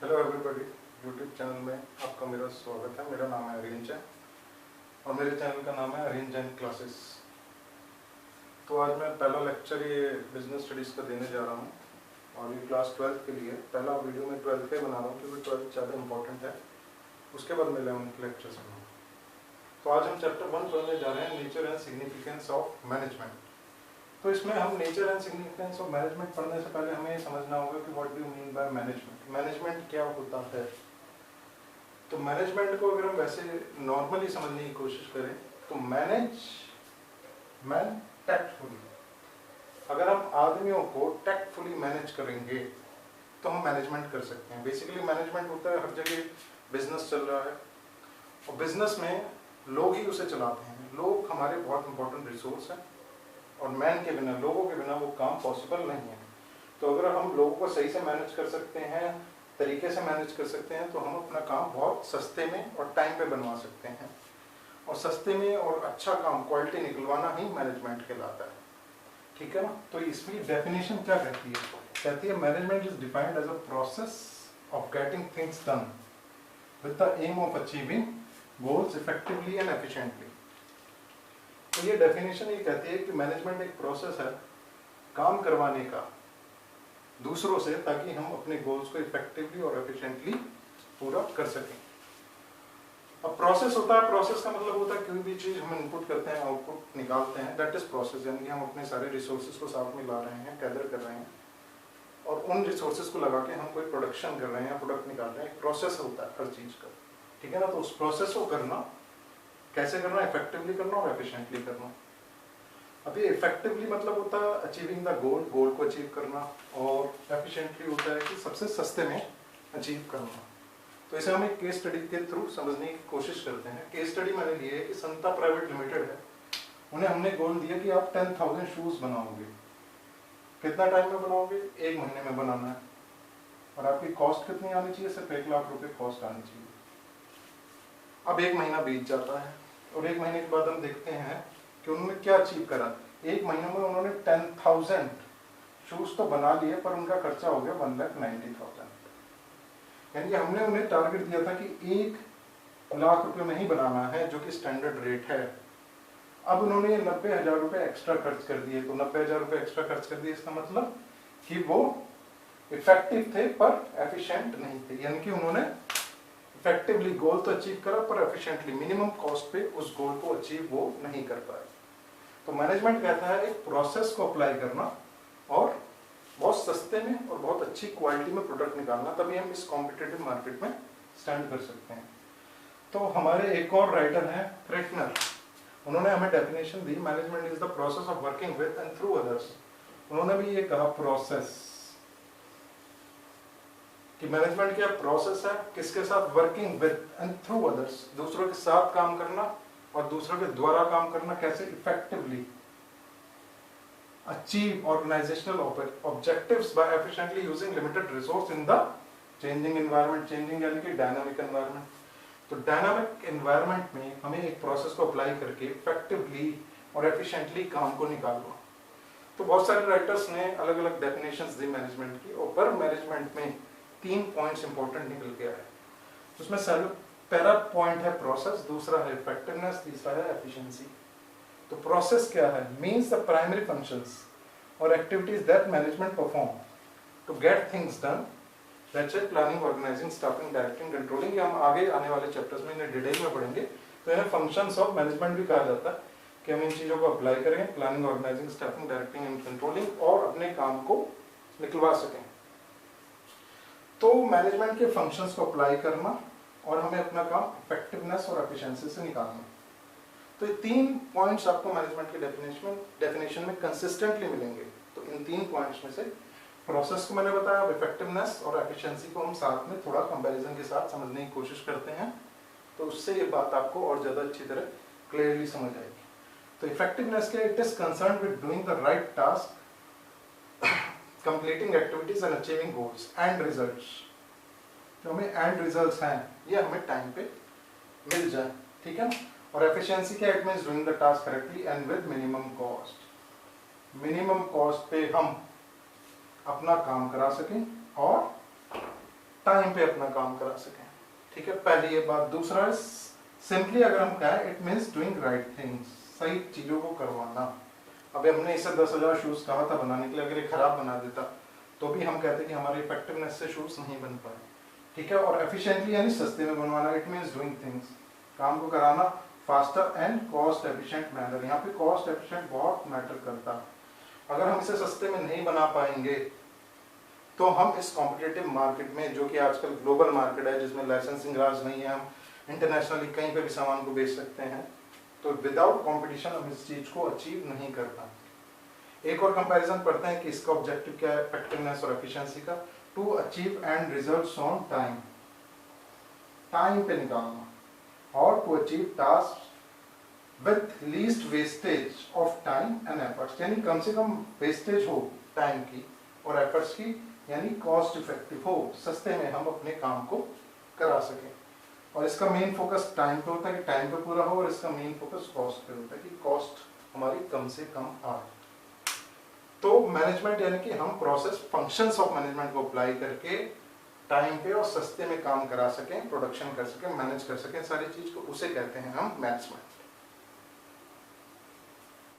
Hello everybody, YouTube channel में आपका मेरा स्वागत है। मेरा नाम है अरिन जैन और मेरे चैनल का नाम है अरिन जैन क्लासेस। तो आज मैं पहला लेक्चर ये बिजनेस स्टडीज़ का देने जा रहा हूँ और ये क्लास 12th के लिए पहला वीडियो में 12th का बना रहा हूँ क्योंकि 12th ज़्यादा इंपॉर्टेंट है। उसके बाद मैं 11th लेक्चर्स बनाऊँ। तो आज हम चैप्टर 1 पढ़ने जा रहे हैं, nature and significance of management. तो इसमें हम nature and significance of management पढ़ने से पहले हमें ये समझना होगा कि what do you mean by management. Management क्या होता है? तो मैनेजमेंट को अगर हम वैसे नॉर्मली समझने की कोशिश करें तो मैन टैक्टफुली, अगर हम आदमियों को टैक्टफुली मैनेज करेंगे तो हम मैनेजमेंट कर सकते हैं। बेसिकली मैनेजमेंट होता है, हर जगह बिजनेस चल रहा है और बिजनेस में लोग ही उसे चलाते हैं। लोग हमारे बहुत इंपॉर्टेंट रिसोर्स हैं और मैन के बिना, लोगों के बिना वो काम पॉसिबल नहीं है। तो अगर हम लोगों को सही से मैनेज कर सकते हैं, तरीके से मैनेज कर सकते हैं, तो हम अपना काम बहुत सस्ते में और टाइम पे बनवा सकते हैं। और सस्ते में और अच्छा काम, क्वालिटी निकलवाना ही मैनेजमेंट कहलाता है। ठीक है ना? तो इसकी डेफिनेशन क्या कहती है? कहती है management is defined as a process of getting things done with the aim of achieving goals effectively and efficiently. तो ये डेफिनेशन ये कहती है कि मैनेजमेंट एक प्रोसेस है काम करवाने का दूसरों से, ताकि हम अपने गोल्स को इफेक्टिवली और एफिशिएंटली पूरा कर सकें। अब प्रोसेस होता है, प्रोसेस का मतलब होता है कोई भी चीज हम इनपुट करते हैं, आउटपुट निकालते हैं, दैट इज प्रोसेस। यानी कि हम अपने सारे रिसोर्सेज को साथ में ला रहे हैं, गैदर कर रहे हैं और उन रिसोर्सेज को लगा के हम कोई प्रोडक्शन कर रहे हैं, प्रोडक्ट निकाल रहे हैं। एक प्रोसेस होता है हर चीज का। ठीक है ना? तो उस प्रोसेस को करना, कैसे करना? इफेक्टिवली करना और एफिशिएंटली करना। अभी इफेक्टिवली मतलब होता है अचीविंग द गोल, गोल को अचीव करना, और एफिशिएंटली होता है कि सबसे सस्ते में अचीव करना। तो इसे हम एक केस स्टडी के थ्रू समझने की कोशिश करते हैं। केस स्टडी मैंने ली है कि संता प्राइवेट लिमिटेड है, उन्हें हमने गोल दिया कि आप 10,000 शूज बनाओगे। कितना टाइम में बनाओगे? 1 महीने में बनाना है। और आपकी कॉस्ट कितनी आनी चाहिए? सिर्फ 1 लाख रुपए कॉस्ट आनी चाहिए। अब 1 महीना बीत जाता है और 1 महीने के बाद हम देखते हैं कि उन्होंने क्या अचीव करा। 1 महीने में उन्होंने 10,000 शूज तो बना लिए, पर उनका खर्चा हो गया 1,90,000। यानी कि हमने उन्हें टारगेट दिया था कि 1 लाख रुपए में ही बनाना है, जो कि स्टैंडर्ड रेट है। अब उन्होंने 90,000 रुपए एक्स्ट्रा खर्च कर दिए। तो 90,000 रुपए एक्स्ट्रा खर्च कर दिए, इसका मतलब कि वो इफेक्टिव थे पर एफिशिएंट नहीं थे। यानी कि उन्होंने इफेक्टिवली गोल तो अचीव करा पर एफिशिएंटली मिनिमम कॉस्ट पे उस गोल को अचीव वो नहीं कर पाए। तो मैनेजमेंट कहता है एक प्रोसेस को अप्लाई करना और बहुत सस्ते में और बहुत अच्छी क्वालिटी में प्रोडक्ट निकालना, तभी हम इस कॉम्पिटिटिव मार्केट में स्टैंड कर सकते हैं। तो हमारे एक और राइटर हैं फ्रेटनर, उन्होंने हमें definition the, management is the process of working with and through others. उन्होंने भी ये कहा प्रोसेस, कि मैनेजमेंट क्या प्रोसेस है, किसके साथ? Working with and through others, दूसरों के साथ काम करना और दूसरों के द्वारा काम करना। कैसे? Effectively achieve organisational objectives by efficiently using limited resource in the changing environment. Changing यानी कि डायनामिक एनवायरनमेंट। तो डायनामिक एनवायरनमेंट में हमें एक प्रोसेस को अप्लाई करके इफेक्टिवली और एफिशिएंटली काम को निकालना। तो बहुत सारे राइटर्स ने अलग अलग डेफिनेशंस दी मैनेजमेंट की, और पर मैनेजमेंट में 3 पॉइंट्स इंपॉर्टेंट निकल के आए। उसमें पहला पॉइंट है प्रोसेस, दूसरा है इफेक्टिवनेस, तीसरा है एफिशिएंसी। तो प्रोसेस क्या है? मींस द प्राइमरी फंक्शंस और activities that management perform to get things done, that's it, planning, organising, staffing, directing, controlling. हम आगे आने वाले चैप्टर्स में इन्हें डिटेल में पढ़ेंगे। तो इन्हें फंक्शंस ऑफ मैनेजमेंट भी कहा जाता है कि हम इन चीजों को अप्लाई करें, planning, organising, staffing, directing and controlling, और अपने काम को निकलवा सकें। तो मैनेजमेंट के फंक्शंस को अप्लाई करना और हमें अपना काम इफेक्टिवनेस और एफिशिएंसी से निकालना। तो ये 3 पॉइंट्स आपको मैनेजमेंट के डेफिनेशन में कंसिस्टेंटली मिलेंगे। तो इन 3 पॉइंट्स में से प्रोसेस को मैंने बताया, अब इफेक्टिवनेस और एफिशिएंसी को हम साथ में थोड़ा कंपैरिजन के साथ समझने की कोशिश करते हैं, तो उससे ये बात आपको और ज्यादा अच्छी तरह क्लियरली समझ आएगी। तो इफेक्टिवनेस के it is concerned with doing the right task, completing activities and achieving goals and results. जो हमें एंड रिजल्ट्स हैं ये हमें टाइम पे मिल जाए। ठीक है ना? और एफिशिएंसी क्या? It means doing the task correctly and with minimum cost. Minimum cost पे हम अपना काम करा सकें और टाइम पे अपना काम करा सकें। ठीक है, पहली ये बात। दूसरा, सिंपली अगर हम कहें, it means doing right things, सही चीज़ों को करवाना। अभी हमने इसे 10,000 शूज़ कहा था बनाने के लिए, अगर ये खराब बना देता तो भी हम कहते कि हमारी इफेक्टिवनेस से शूज़ नहीं बन पाए। ठीक है, और एफिशिएंटली यानी सस्ते में बनवाना, इट मीन्स डूइंग थिंग्स, काम को कराना faster and cost efficient manner. यहाँ पे कॉस्ट एफिशिएंट बहुत मैटर करता है। अगर हम इसे सस्ते में नहीं बना पाएंगे तो हम इस कॉम्पिटिटिव मार्केट में, जो कि आजकल ग्लोबल मार्केट है जिसमें लाइसेंसिंग राज नहीं है, हम इंटरनेशनली कहीं पे भी सामान को बेच सकते हैं, तो विदाउट कंपटीशन हम इस चीज को अचीव नहीं कर पाते। एक और कंपैरिजन पढ़ते हैं कि इसका ऑब्जेक्टिव क्या है इफेक्टिवनेस और एफिशिएंसी का। To achieve end results on time, time पे निकालना, और to achieve task with least wastage of time and efforts, यानी कम से कम वेस्टेज हो टाइम की और एफर्ट्स की, यानी कॉस्ट इफेक्टिव हो, सस्ते में हम अपने काम को करा सकें। और इसका मेन फोकस टाइम पे होता है कि टाइम पे पूरा हो, और इसका मेन फोकस कॉस्ट पे होता है कि कॉस्ट हमारी कम से कम आए। तो मैनेजमेंट यानी कि हम प्रोसेस फंक्शंस ऑफ मैनेजमेंट को अप्लाई करके टाइम पे और सस्ते में काम करा सकें, प्रोडक्शन कर सकें, मैनेज कर सकें सारी चीज को, उसे कहते हैं हम मैनेजमेंट।